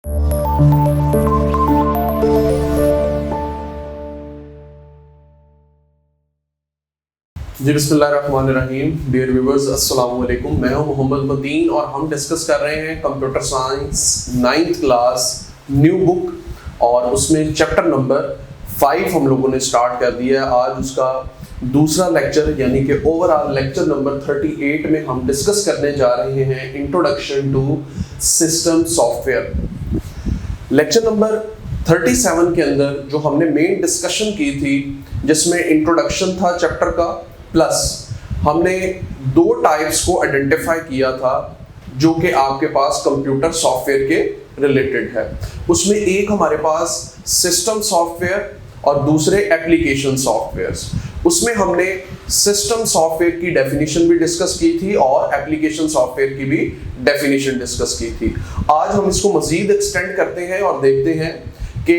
जी बिस्मिल्लाहिर्रहमानिर्रहीम। Dear viewers, अस्सलाम वालेकुम। मैं हूं मोहम्मद मदीन और हम डिस्कस कर रहे हैं computer science 9th class new book और उसमें चैप्टर नंबर 5 हम लोगों ने स्टार्ट कर दिया है। आज उसका दूसरा लेक्चर यानी कि ओवरऑल लेक्चर नंबर 38 में हम डिस्कस करने जा रहे हैं introduction to system software. Lecture number 37 के अंदर जो हमने मेन डिस्कशन की थी जिसमें इंट्रोडक्शन था चैप्टर का, प्लस हमने दो टाइप्स को आइडेंटिफाई किया था जो कि आपके पास कंप्यूटर सॉफ्टवेयर के रिलेटेड है। उसमें एक हमारे पास सिस्टम सॉफ्टवेयर और दूसरे एप्लीकेशन सॉफ्टवेयर्स। उसमें हमने सिस्टम सॉफ्टवेयर की डेफिनेशन भी डिस्कस की थी और एप्लीकेशन सॉफ्टवेयर की भी डेफिनेशन डिस्कस की थी। आज हम इसको मजीद एक्सटेंड करते हैं और देखते हैं कि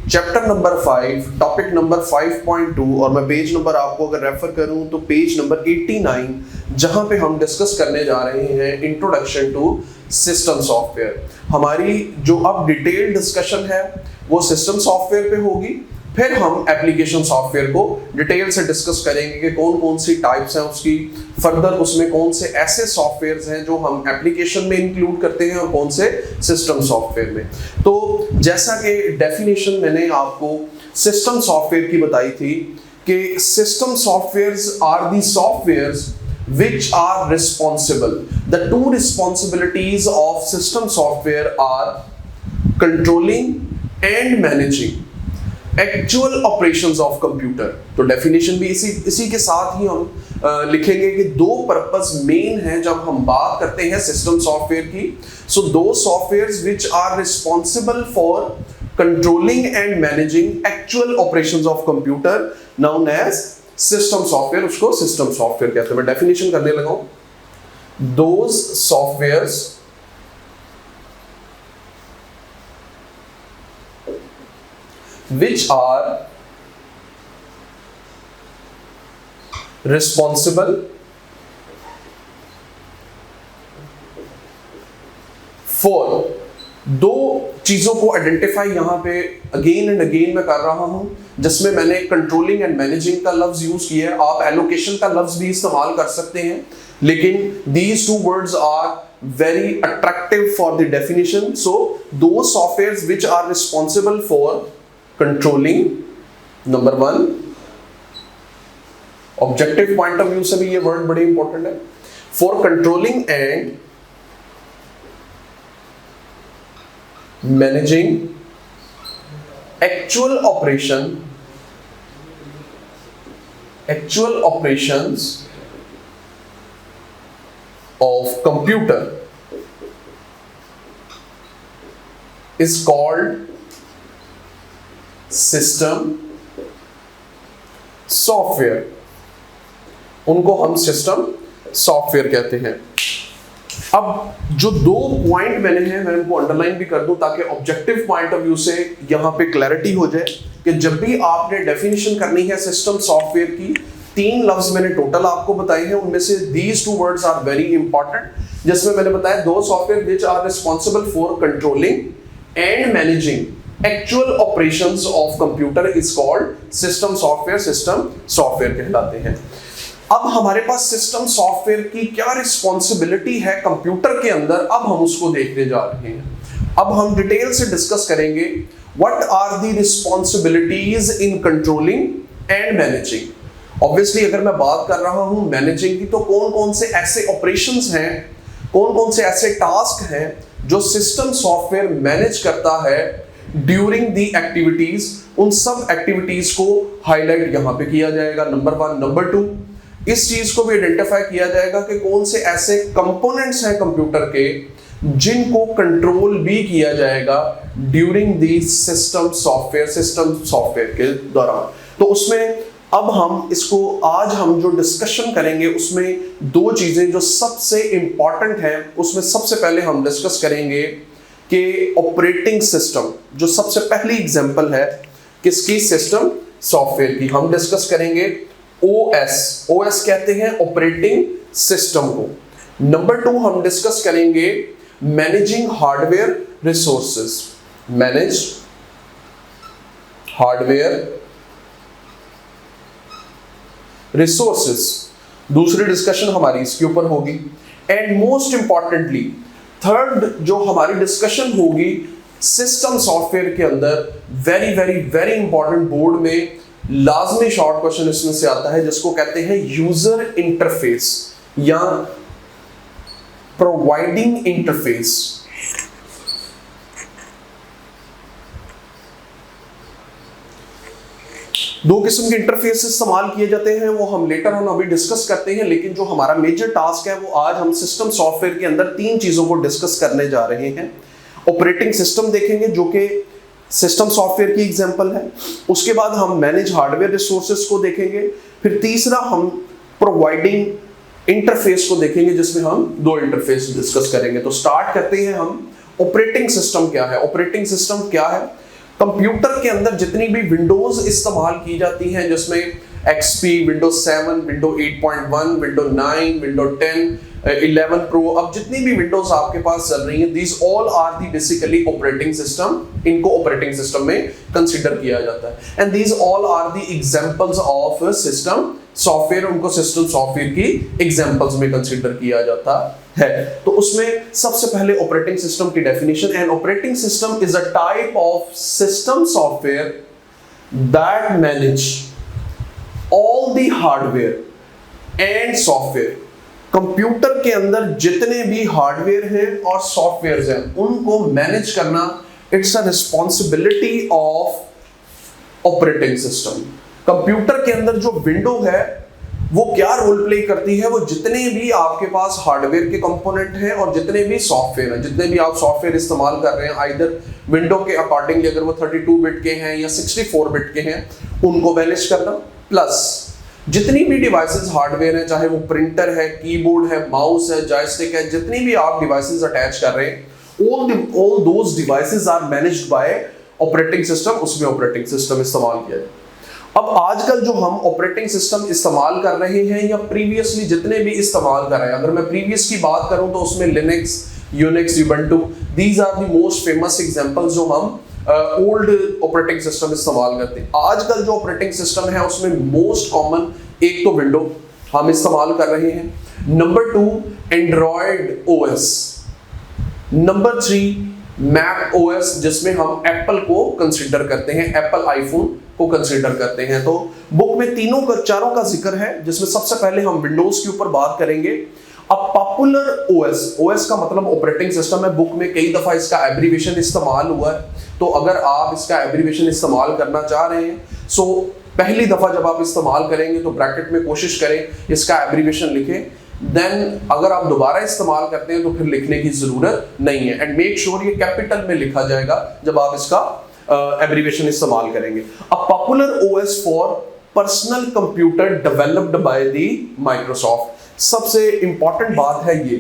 चैप्टर नंबर 5 टॉपिक नंबर 5.2 और मैं पेज नंबर आपको अगर रेफर करूं तो पेज नंबर 89 जहां पे हम डिस्कस करने जा रहे हैं इंट्रोडक्शन टू सिस्टम सॉफ्टवेयर। हमारी जो अब डिटेल डिस्कशन है वो सिस्टम सॉफ्टवेयर पे होगी, फिर हम एप्लीकेशन सॉफ्टवेयर को डिटेल से डिस्कस करेंगे कि कौन कौन सी टाइप्स हैं उसकी, फर्दर उसमें कौन से ऐसे सॉफ्टवेयर्स हैं जो हम एप्लीकेशन में इंक्लूड करते हैं और कौन से सिस्टम सॉफ्टवेयर में। तो जैसा कि डेफिनेशन मैंने आपको सिस्टम सॉफ्टवेयर की बताई थी कि system softwares are the softwares which are responsible. The two responsibilities of system software are controlling and managing actual operations of computer. तो डेफिनेशन भी इसी के साथ ही हम लिखेंगे कि दो पर्पस मेन हैं जब हम बात करते हैं सिस्टम सॉफ्टवेयर की। So those softwares which are responsible for controlling and managing actual operations of computer known as system software, उसको सिस्टम सॉफ्टवेयर कहते हैं। मैं डेफिनेशन करने लगा हूं। Those softwares which are responsible for, दो चीजों को आइडेंटिफाई यहां पे अगेन एंड अगेन मैं कर रहा हूं जिसमें मैंने कंट्रोलिंग एंड मैनेजिंग का लफ्ज यूज किया है। आप एलोकेशन का लफ्ज भी इस्तेमाल कर सकते हैं, लेकिन these two words are very attractive for the definition. So those softwares which are responsible for controlling, number 1, objective point of view से भी ये वर्ड बड़े इंपॉर्टेंट है, for controlling and managing actual operations of computer is called system software. उनको हम system software कहते हैं। अब जो दो पॉइंट मैं उनको अंडरलाइन भी कर दूं ताकि ऑब्जेक्टिव पॉइंट ऑफ व्यू से यहां पे क्लैरिटी हो जाए कि जब भी आपने डेफिनेशन करनी है सिस्टम सॉफ्टवेयर की, 3 लफ्ज मैंने टोटल आपको बताए हैं, उनमें से these 2 words are very important. जिसमें मैंने बताया those software which are responsible for controlling and managing actual operations of computer is called system software कहलाते हैं। अब हमारे पास सिस्टम सॉफ्टवेयर की क्या रिस्पॉन्सिबिलिटी है कंप्यूटर के अंदर, अब हम उसको देखने जा रहे हैं। अब हम डिटेल से डिस्कस करेंगे what are the responsibilities in controlling and managing. Obviously अगर मैं बात कर रहा हूं मैनेजिंग की, तो कौन कौन से ऐसे ऑपरेशंस हैं, कौन कौन से ऐसे टास्क हैं जो सिस्टम सॉफ्टवेयर मैनेज करता है ड्यूरिंग दी एक्टिविटीज। उन सब एक्टिविटीज को हाईलाइट यहां पे किया जाएगा, नंबर 1। नंबर 2, इस चीज को भी आइडेंटिफाई किया जाएगा कि कौन से ऐसे कंपोनेंट्स हैं कंप्यूटर के जिनको कंट्रोल भी किया जाएगा ड्यूरिंग दी सिस्टम सॉफ्टवेयर के दौरान। तो उसमें अब हम इसको आज हम जो डिस्कशन करेंगे उसमें दो चीजें जो सबसे इंपॉर्टेंट हैं, उसमें सबसे पहले हम डिस्कस करेंगे कि ऑपरेटिंग सिस्टम, जो सबसे पहली एग्जांपल है किसकी, सिस्टम सॉफ्टवेयर की, हम डिस्कस करेंगे ओएस कहते हैं ऑपरेटिंग सिस्टम को। नंबर 2 हम डिस्कस करेंगे managing hardware resources. Manage hardware resources, दूसरी डिस्कशन हमारी इसके ऊपर होगी। एंड मोस्ट इंपॉर्टेंटली थर्ड जो हमारी डिस्कशन होगी सिस्टम सॉफ्टवेयर के अंदर, very very very important, board में लाजमी शॉर्ट क्वेश्चन इसमें से आता है जिसको कहते हैं यूजर इंटरफेस या प्रोवाइडिंग इंटरफेस। दो किस्म के इंटरफेस इस्तेमाल किए जाते हैं, वो हम लेटर ऑन अभी डिस्कस करते हैं, लेकिन जो हमारा मेजर टास्क है वो आज हम सिस्टम सॉफ्टवेयर के अंदर तीन चीजों को डिस्कस करने जा रहे हैं। ऑपरेटिंग सिस्टम देखेंगे जो कि सिस्टम सॉफ्टवेयर की एग्जांपल है, उसके बाद हम मैनेज हार्डवेयर रिसोर्सेज को देखेंगे, फिर तीसरा हम प्रोवाइडिंग इंटरफेस को देखेंगे जिसमें हम दो इंटरफेस डिस्कस करेंगे। तो स्टार्ट करते हैं हम। ऑपरेटिंग सिस्टम क्या है? ऑपरेटिंग सिस्टम क्या है? कंप्यूटर के अंदर जितनी भी विंडोज इस्तेमाल की जाती हैं, जिसमें XP, Windows 7, window 8.1, window 9, window 10, 11 pro, अब जितनी भी विंडोज आपके पास चल रही हैं, these all are the basically operating system. इनको ऑपरेटिंग सिस्टम में कंसीडर किया जाता है। And these all are the examples of system software, उनको सिस्टम सॉफ्टवेयर की एग्जांपल्स में कंसीडर किया जाता है। तो उसमें सबसे पहले ऑपरेटिंग सिस्टम की definition, and operating system is a type of system software that manage all the hardware and software. Computer के अंदर जितने भी हार्डवेयर हैं और सॉफ्टवेयर हैं उनको मैनेज करना, it's a responsibility of operating system. Computer के अंदर जो विंडो है वो क्या रोल प्ले करती है, वो जितने भी आपके पास हार्डवेयर के कंपोनेंट हैं और जितने भी सॉफ्टवेयर हैं, जितने भी आप सॉफ्टवेयर इस्तेमाल कर रहे हैं, आइदर विंडो के अकॉर्डिंगली अगर वो 32 बिट के हैं या 64 बिट के हैं, उनको मैनेज करना, प्लस जितनी भी डिवाइसेस हार्डवेयर है, चाहे वो प्रिंटर है, कीबोर्ड है, माउस है, जॉयस्टिक है, जितनी भी आप डिवाइसेस अटैच कर रहे हैं, all those devices are managed by operating system. उसमें ऑपरेटिंग सिस्टम इस्तेमाल किया जाए। अब आजकल जो हम ऑपरेटिंग सिस्टम इस्तेमाल कर रहे हैं या प्रीवियसली जितने भी इस्तेमाल कर रहे हैं, अगर मैं प्रीवियस की बात करूं तो उसमें Linux, Unix, Ubuntu, these are the most famous examples जो हम ओल्ड ऑपरेटिंग सिस्टम इस्तेमाल करते हैं। आजकल जो ऑपरेटिंग सिस्टम है उसमें मोस्ट कॉमन एक तो विंडो हम इस्तेमाल कर रहे हैं, number 2 Android OS, number 3 Mac OS जिसमें हम एप्पल को कंसीडर करते हैं, एप्पल आईफोन को कंसीडर करते हैं। तो बुक में चारों का जिक्र है, जिसमें सबसे पहले हम विंडोज के ऊपर बात करेंगे। अब पॉपुलर ओएस का मतलब ऑपरेटिंग सिस्टम है। बुक में कई दफा इसका एब्रीविएशन इस्तेमाल हुआ है, तो अगर आप इसका एब्रीविएशन इस्तेमाल करना चाह रहे हैं, सो पहली दफा जब आप इस्तेमाल करेंगे तो ब्रैकेट में कोशिश करें इसका एब्रीविएशन लिखें। देन अगर आप दोबारा इस्तेमाल करते हैं तो फिर लिखने की जरूरत नहीं है, एंड मेक श्योर ये कैपिटल में लिखा जाएगा जब आप इसका एब्रीविएशन इस्तेमाल करेंगे। A popular OS for personal computer developed by the Microsoft. सबसे इंपॉर्टेंट बात है ये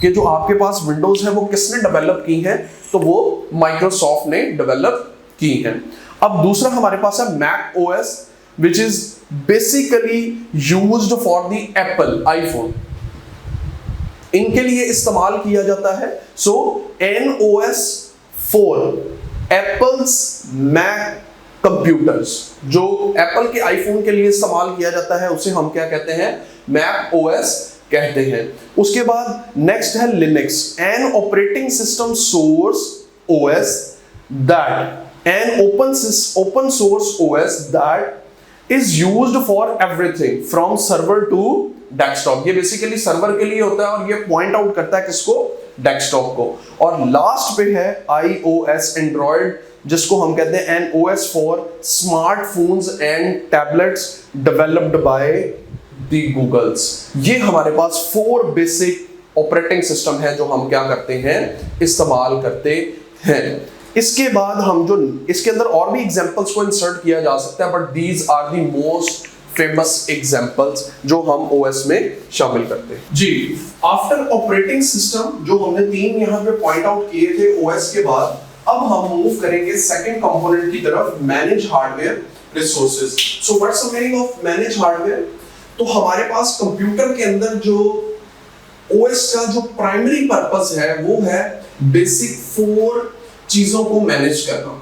कि जो आपके पास विंडोज है वो किसने डेवलप की है, तो वो माइक्रोसॉफ्ट ने डेवलप की है। अब दूसरा हमारे पास है Mac OS which is basically used for the Apple iPhone, इनके लिए इस्तेमाल किया जाता है। So NOS for Apple's Mac computers, जो एप्पल के आईफोन के लिए इस्तेमाल किया जाता है उसे हम क्या कहते हैं, मैक ओएस कहते हैं। उसके बाद नेक्स्ट है Linux, an operating system source OS that an open source OS that is used for everything from server to desktop. ये बेसिकली सर्वर के लिए होता है और ये पॉइंट आउट करता है किसको, डेस्कटॉप को। और लास्ट पे है iOS एंड्रॉइड, जिसको हम कहते हैं NOS for smartphones and tablets developed by the Google's. ये हमारे पास 4 बेसिक ऑपरेटिंग सिस्टम है जो हम क्या करते हैं, इस्तेमाल करते हैं। इसके बाद हम जो इसके अंदर और भी एग्जांपल्स को इंसर्ट किया जा सकता है, but these are the most famous examples जो हम ओएस में शामिल करते हैं। जी, आफ्टर ऑपरेटिंग सिस्टम जो हमने 3 यहां पे पॉइंट आउट किए थे ओएस के बाद, अब हम मूव करेंगे सेकंड कंपोनेंट की तरफ, manage hardware resources. So what's the meaning of manage hardware? तो हमारे पास कंप्यूटर के अंदर जो ओएस का जो प्राइमरी पर्पस है वो है बेसिक 4 चीजों को मैनेज करना।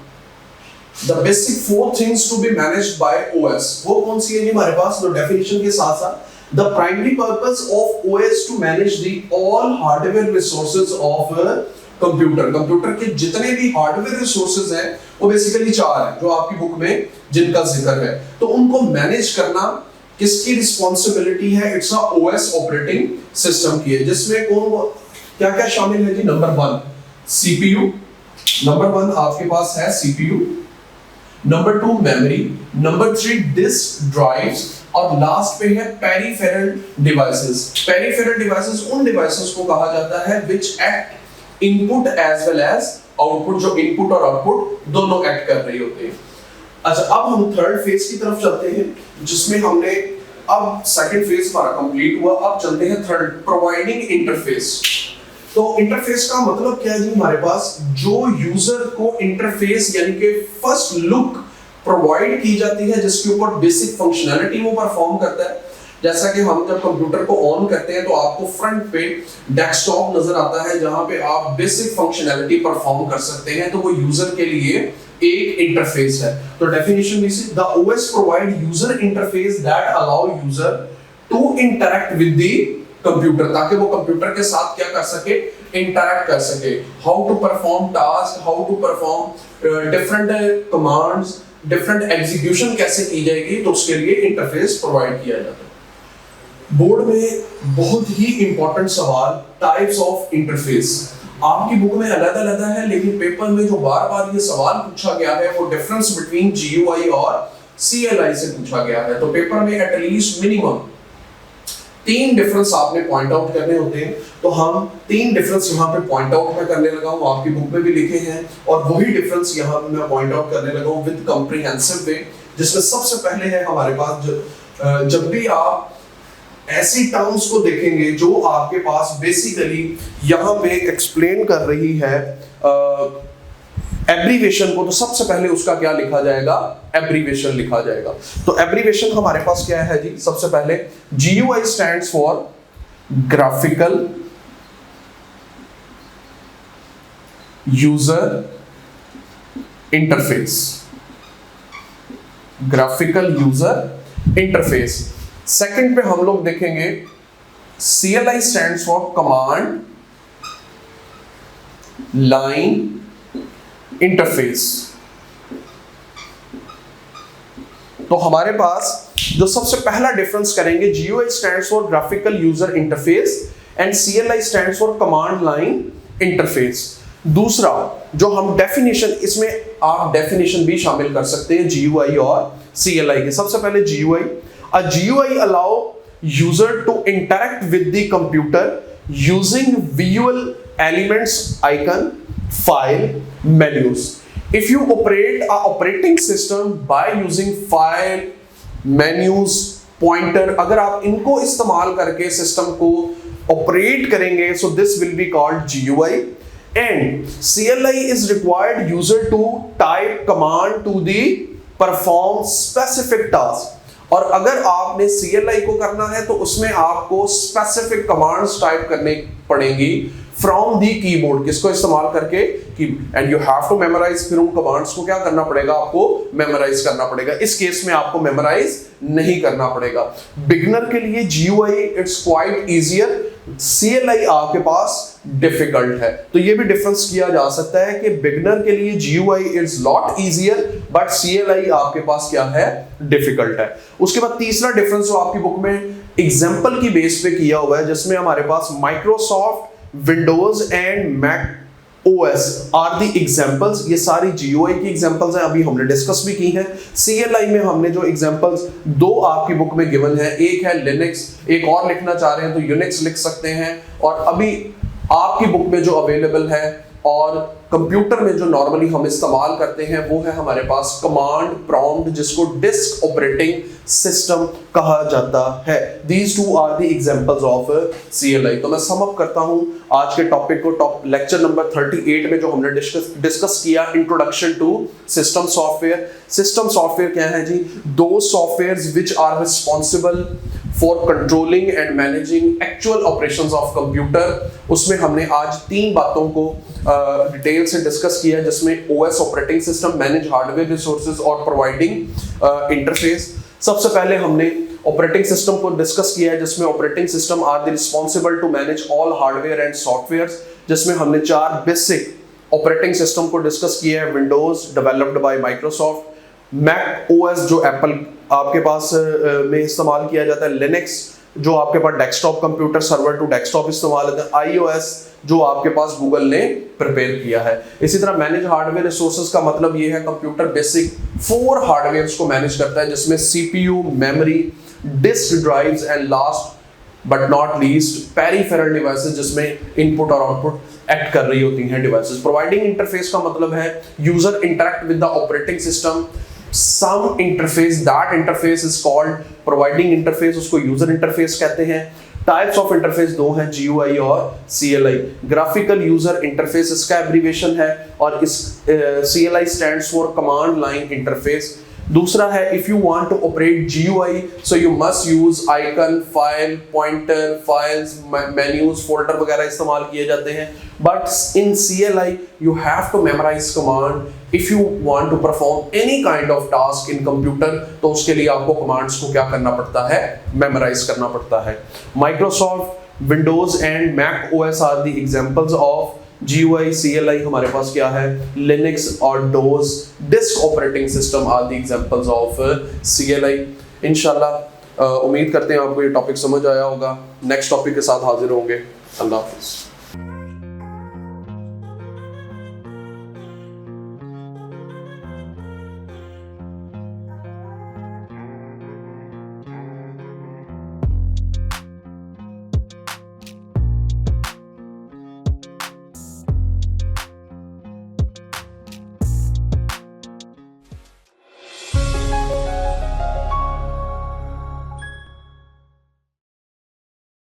The basic 4 things to be managed by OS, वो कौन सी है जी हमारे पास? तो डेफिनेशन के साथ साथ the primary purpose of OS to manage the all hardware resources of computer. Computer के जितने भी हार्डवेयर रिसोर्सेज हैं वो बेसिकली 4 हैं जो आपकी बुक में जिनका जिक्र है। तो उनको मैनेज करना किसकी रिस्पॉन्सिबिलिटी है? It's a OS operating system की है, जिसमें कौन क्या क्या शामिल है जी? नंबर 1 सीपीयू, नंबर 1 आपके पास है CPU, number 2 memory, number 3 disk drives, और लास्ट पे है पेरिफेरल डिवाइसेस। पेरिफेरल डिवाइसेस उन डिवाइसेस को कहा जाता है which act input as well as output, जो इनपुट और आउटपुट दोनों एक्ट कर रही होते हैं। अच्छा, अब हम थर्ड फेज की तरफ चलते हैं, जिसमें हमने अब सेकंड फेज हमारा कंप्लीट हुआ, अब चलते हैं थर्ड, प्रोवाइडिंग इंटरफेस। तो इंटरफेस का मतलब क्या है जी हमारे पास? जो यूजर को इंटरफेस यानी कि फर्स्ट लुक प्रोवाइड की जाती है, जिसके ऊपर बेसिक फंक्शनैलिटी वो परफॉर्म करता है। जैसा कि हम जब कंप्यूटर को ऑन करते हैं तो आपको फ्रंट पे डेस्कटॉप नजर आता है जहां पे आप बेसिक फंक्शनैलिटी परफॉर्म कर सकते हैं, तो वो यूजर के लिए एक इंटरफेस है। तो डेफिनेशन में से the OS provide user interface that allow user to interact with the computer, ताकि वो कंप्यूटर के साथ क्या कर सके? इंटरैक्ट कर सके। How to perform task, how to perform different commands, different execution कैसे की जाएगी, तो उसके लिए इंटरफेस प्रोवाइड किया जाता है। बोर्ड में बहुत ही इंपॉर्टेंट सवाल, टाइप्स ऑफ इंटरफेस आपकी बुक में अलग-अलग है, लेकिन पेपर में जो बार-बार ये सवाल पूछा गया है वो डिफरेंस बिटवीन जीयूआई और सीएलआई से पूछा गया है। तो पेपर में एटलीस्ट मिनिमम 3 डिफरेंस आपने पॉइंट आउट करने होते हैं, तो हम 3 डिफरेंस यहाँ पे पॉइंट आउट मैं करने लगा हूँ, आपकी बुक में भी लिखे हैं, और वही डिफरेंस यहाँ पे मैं पॉइंट आउट करने लगा हूँ विद कॉम्प्रिहेंसिव वे। जिसमें सबसे पहले है हमारे पास जब भी आप ऐसी टर्म्स को देखेंगे जो आपके पास बेसिकली यहाँ पे एक्सप्लेन कर रही है एब्रीविएशन को, तो सबसे पहले उसका क्या लिखा जाएगा? एब्रीविएशन लिखा जाएगा। तो एब्रीविएशन हमारे पास क्या है जी? सबसे पहले GUI stands for graphical user interface, graphical user interface. Second पे हम लोग देखेंगे CLI stands for command line interface. तो हमारे पास जो सबसे पहला डिफरेंस करेंगे, GUI stands for graphical user interface and CLI stands for command line interface. दूसरा जो हम डेफिनेशन, इसमें आप डेफिनेशन भी शामिल कर सकते हैं GUI और CLI के। सबसे पहले GUI, a GUI allow user to interact with the computer using visual elements, icon, file, menus. If you operate a operating system by using file, menus, pointer, अगर आप इनको इस्तेमाल करके सिस्टम को ऑपरेट करेंगे, so this will be called GUI. And CLI is required user to type command to the perform specific task. और अगर आपने CLI को करना है तो उसमें आपको स्पेसिफिक कमांड्स टाइप करने पड़ेंगी फ्रॉम दी कीबोर्ड, किसको इस्तेमाल करके? And you have to memorise. फिर उन कमांड्स को क्या करना पड़ेगा? आपको मेमोराइज करना पड़ेगा। इस केस में आपको मेमोराइज नहीं करना पड़ेगा। बिगिनर के लिए GUI it's quite easier, CLI आपके पास डिफिकल्ट है। तो ये भी डिफरेंस किया जा सकता है कि बिगिनर के लिए GUI is lot easier but CLI आपके पास क्या है? डिफिकल्ट है। उसके बाद तीसरा डिफरेंस जो आपकी बुक में एग्जांपल की बेस पे किया हुआ है, जिसमें हमारे पास Microsoft Windows and Mac OS are the examples. ये सारी GUI की एग्जाम्पल्स हैं, अभी हमने डिस्कस भी की हैं। CLI में हमने जो एग्जाम्पल्स 2 आपकी बुक में गिवन है, एक है लिनक्स, एक और लिखना चाह रहे हैं तो यूनिक्स लिख सकते हैं, और अभी आपकी बुक में जो अवेलेबल है और कंप्यूटर में जो नॉर्मली हम इस्तेमाल करते हैं वो है हमारे पास कमांड प्रॉम्प्ट, जिसको डिस्क ऑपरेटिंग सिस्टम कहा जाता है। These two are the examples of CLI। तो मैं सम अप करता हूं आज के टॉपिक को, लेक्चर नंबर 38 में जो हमने डिस्कस किया, introduction to system software. System software क्या है जी? Those softwares which are responsible for controlling and managing actual operations of computer. उसमें हमने आज 3 बातों को डिटेल से डिस्कस किया, जिसमें OS operating system, manage hardware resources और प्रोवाइडिंग इंटरफेस। सबसे पहले हमने ऑपरेटिंग सिस्टम को डिस्कस किया है, जिसमें operating system are the responsible to manage all hardware and software, जिसमें हमने 4 बेसिक ऑपरेटिंग सिस्टम को डिस्कस किया है। Windows developed by Microsoft, Mac OS जो एप्पल आपके पास में इस्तेमाल किया जाता है, लिनक्स जो आपके पास desktop computer server to desktop इस्तेमाल होता है, आईओएस जो आपके पास गूगल ने प्रिपेयर किया है। इसी तरह मैनेज हार्डवेयर रिसोर्सेज का मतलब ये है कंप्यूटर बेसिक 4 हार्डवेयर को मैनेज करता है, जिसमें CPU, memory, disk drives and last but not least peripheral devices, जिसमें इनपुट और आउटपुट एक्ट कर रही होती हैं डिवाइसेस। प्रोवाइडिंग इंटरफेस का मतलब है user interact with the operating system some interface, that interface is called providing interface, उसको user interface कहते हैं। टाइप्स ऑफ इंटरफेस 2 हैं, GUI और CLI। ग्राफिकल यूजर इंटरफेस इसका एब्रीविएशन है, और इस CLI stands for command line interface. दूसरा है if you want to operate GUI so you must use icon, file, pointer, files, menus, folder वगैरह इस्तेमाल किए जाते हैं। But in CLI you have to memorize command if you want to perform any kind of task in computer, तो उसके लिए आपको commands को क्या करना पड़ता है, मेमोराइज करना पड़ता है। Microsoft Windows and Mac OS are the examples of GUI, CLI हमारे पास क्या है, लिनक्स और DOS disk operating system are the examples of CLI। इंशाल्लाह उम्मीद करते हैं आपको ये टॉपिक समझ आया होगा। नेक्स्ट टॉपिक के साथ हाजिर होंगे। अल्लाह हाफिज़।